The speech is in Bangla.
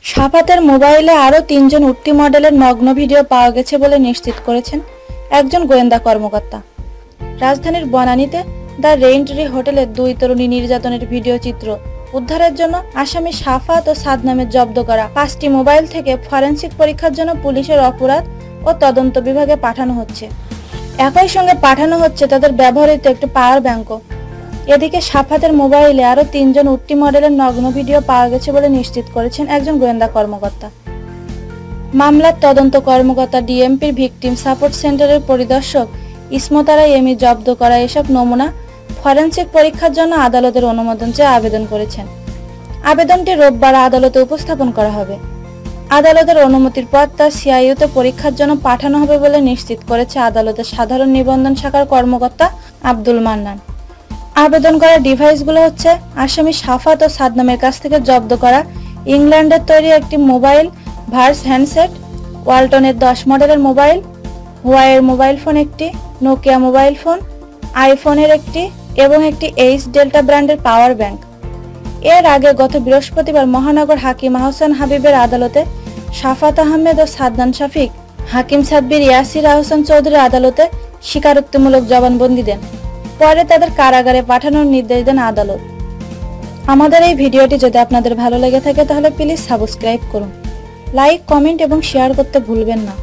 শাফাতের মোবাইলে আরও ৩ জন উঠতি মডেলের নগ্ন ভিডিও পাওয়া গেছে বলে নিশ্চিত করেছেন একজন গোয়েন্দা কর্মকর্তা। রাজধানীর বনানীতে দ্য রেইনট্রি হোটেলের ২ তরুণী নির্যাতনের ভিডিও চিত্র উদ্ধারের জন্য আসামি শাফাত ও সাদনামের জব্দ করা ৫টি মোবাইল থেকে ফরেনসিক পরীক্ষার জন্য পুলিশের অপরাধ ও তদন্ত বিভাগে পাঠানো হচ্ছে। একই সঙ্গে পাঠানো হচ্ছে তাদের ব্যবহৃত একটি পাওয়ার ব্যাংকও। এদিকে শাফাতের মোবাইলে আরও ৩ জন উঠতি মডেলের নগ্ন ভিডিও পাওয়া গেছে বলে নিশ্চিত করেছেন একজন গোয়েন্দা কর্মকর্তা। মামলার তদন্ত কর্মকর্তা ডিএমপির ভিকটিম সাপোর্ট সেন্টারের পরিদর্শক ইসমতারা এমি জব্দ করা এসব নমুনা ফরেনসিক পরীক্ষার জন্য আদালতের অনুমোদন চেয়ে আবেদন করেছেন। আবেদনটি রোববার আদালতে উপস্থাপন করা হবে। আদালতের অনুমতির পর তা সিআইইউতে পরীক্ষার জন্য পাঠানো হবে বলে নিশ্চিত করেছে আদালতের সাধারণ নিবন্ধন শাখার কর্মকর্তা আব্দুল মান্নান। আবেদন করা ডিভাইসগুলো হচ্ছে আসামি শাফাত ও সাদনামের কাছ থেকে জব্দ করা ইংল্যান্ডের তৈরি একটি মোবাইল ভার্স হ্যান্ডসেট, ওয়ালটনের 10 মডেলের মোবাইল, হুয়াওয়ের মোবাইল ফোন একটি, নোকিয়া মোবাইল ফোন, আইফোনের একটি এবং একটি এইচ ডেল্টা ব্র্যান্ডের পাওয়ার ব্যাংক। এর আগে গত বৃহস্পতিবার মহানগর হাকিম আহসান হাবিবের আদালতে শাফাত আহমেদ ও সাদনান শফিক হাকিম সাব্বির ইয়াসির আহসান চৌধুরীর আদালতে স্বীকারোক্তিমূলক জবানবন্দি দেন। পরে তাদের কারাগারে পাঠানোর নির্দেশ দেন আদালত। আমাদের এই ভিডিওটি যদি আপনাদের ভালো লেগে থাকে তাহলে প্লিজ সাবস্ক্রাইব করুন, লাইক, কমেন্ট এবং শেয়ার করতে ভুলবেন না।